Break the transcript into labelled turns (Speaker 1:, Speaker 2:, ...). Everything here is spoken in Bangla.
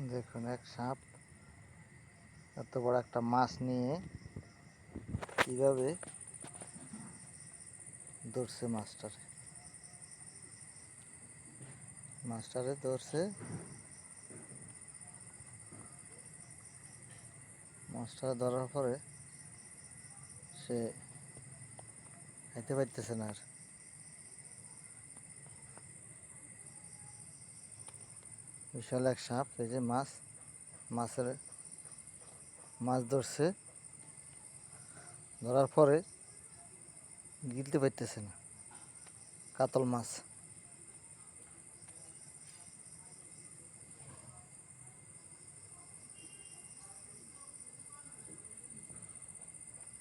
Speaker 1: দেখুন এক সাপ এত বড় একটা মাছ নিয়ে কিভাবে ধরছে। মাছটারে ধরছে। মাছটা ধরার পরে সে খাইতে পারতেছে না। আর বিশাল এক সাপ, এই যে মাছ ধরছে, ধরার পরে গিলতে পারতেছে না। কাতল মাছ।